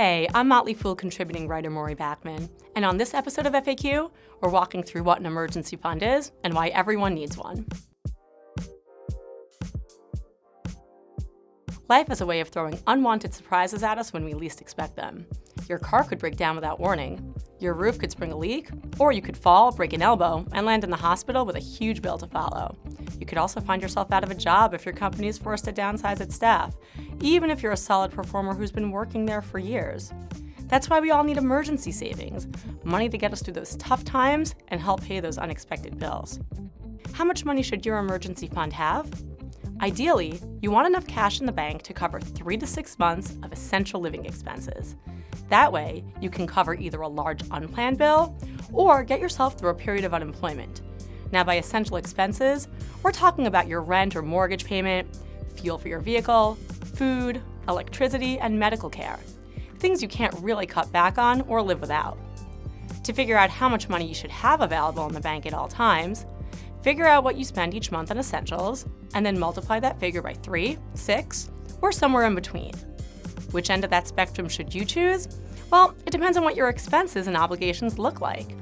Hey, I'm Motley Fool contributing writer Maury Backman, and on this episode of FAQ, we're walking through what an emergency fund is and why everyone needs one. Life has a way of throwing unwanted surprises at us when we least expect them. Your car could break down without warning, your roof could spring a leak, or you could fall, break an elbow, and land in the hospital with a huge bill to follow. You could also find yourself out of a job if your company is forced to downsize its staff, even if you're a solid performer who's been working there for years. That's why we all need emergency savings, money to get us through those tough times and help pay those unexpected bills. How much money should your emergency fund have? Ideally, you want enough cash in the bank to cover 3 to 6 months of essential living expenses. That way, you can cover either a large unplanned bill or get yourself through a period of unemployment. Now, by essential expenses, we're talking about your rent or mortgage payment, fuel for your vehicle, food, electricity, and medical care. Things you can't really cut back on or live without. To figure out how much money you should have available in the bank at all times, figure out what you spend each month on essentials, and then multiply that figure by 3, 6, or somewhere in between. Which end of that spectrum should you choose? Well, it depends on what your expenses and obligations look like.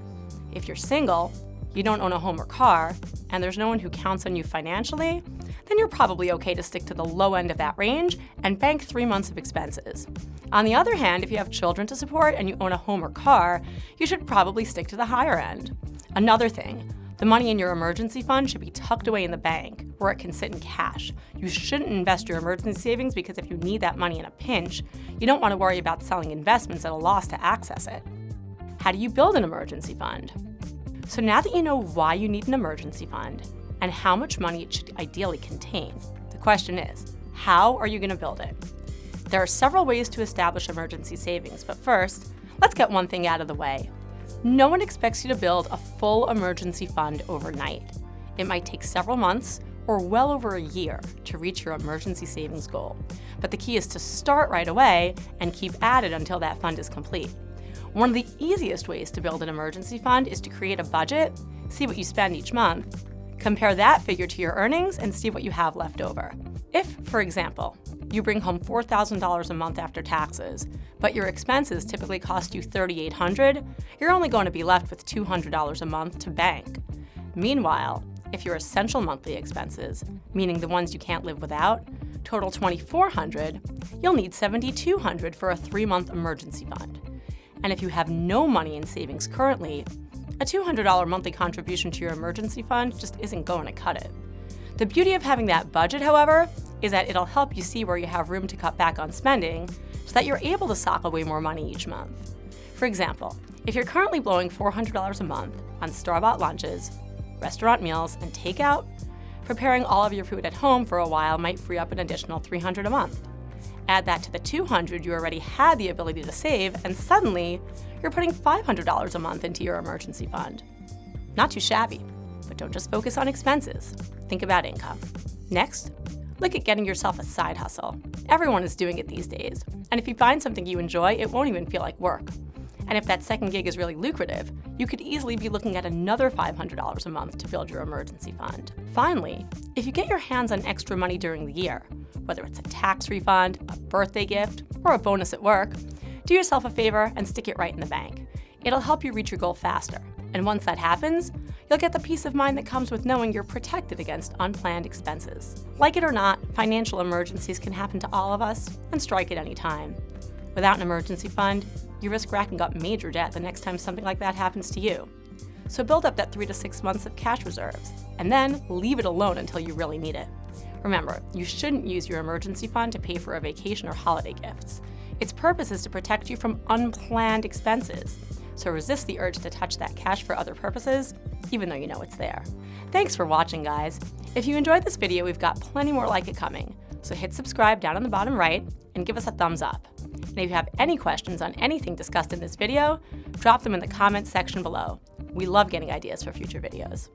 If you're single, you don't own a home or car, and there's no one who counts on you financially, then you're probably okay to stick to the low end of that range and bank 3 months of expenses. On the other hand, if you have children to support and you own a home or car, you should probably stick to the higher end. Another thing, the money in your emergency fund should be tucked away in the bank, where it can sit in cash. You shouldn't invest your emergency savings because if you need that money in a pinch, you don't want to worry about selling investments at a loss to access it. How do you build an emergency fund? So now that you know why you need an emergency fund and how much money it should ideally contain, the question is, how are you going to build it? There are several ways to establish emergency savings, but first, let's get one thing out of the way. No one expects you to build a full emergency fund overnight. It might take several months or well over a year to reach your emergency savings goal. But the key is to start right away and keep at it until that fund is complete. One of the easiest ways to build an emergency fund is to create a budget, see what you spend each month, compare that figure to your earnings, and see what you have left over. If, for example, you bring home $4,000 a month after taxes, but your expenses typically cost you $3,800, you're only going to be left with $200 a month to bank. Meanwhile, if your essential monthly expenses, meaning the ones you can't live without, total $2,400, you'll need $7,200 for a 3-month emergency fund. And if you have no money in savings currently, a $200 monthly contribution to your emergency fund just isn't going to cut it. The beauty of having that budget, however, is that it'll help you see where you have room to cut back on spending so that you're able to sock away more money each month. For example, if you're currently blowing $400 a month on store-bought lunches, restaurant meals, and takeout, preparing all of your food at home for a while might free up an additional $300 a month. Add that to the $200 you already had the ability to save, and suddenly, you're putting $500 a month into your emergency fund. Not too shabby, but don't just focus on expenses. Think about income. Next, look at getting yourself a side hustle. Everyone is doing it these days, and if you find something you enjoy, it won't even feel like work. And if that second gig is really lucrative, you could easily be looking at another $500 a month to build your emergency fund. Finally, if you get your hands on extra money during the year, whether it's a tax refund, a birthday gift, or a bonus at work, do yourself a favor and stick it right in the bank. It'll help you reach your goal faster. And once that happens, you'll get the peace of mind that comes with knowing you're protected against unplanned expenses. Like it or not, financial emergencies can happen to all of us and strike at any time. Without an emergency fund, you risk racking up major debt the next time something like that happens to you. So build up that 3 to 6 months of cash reserves, and then leave it alone until you really need it. Remember, you shouldn't use your emergency fund to pay for a vacation or holiday gifts. Its purpose is to protect you from unplanned expenses. So resist the urge to touch that cash for other purposes, even though you know it's there. Thanks for watching, guys. If you enjoyed this video, we've got plenty more like it coming. So hit subscribe down on the bottom right and give us a thumbs up. And if you have any questions on anything discussed in this video, drop them in the comments section below. We love getting ideas for future videos.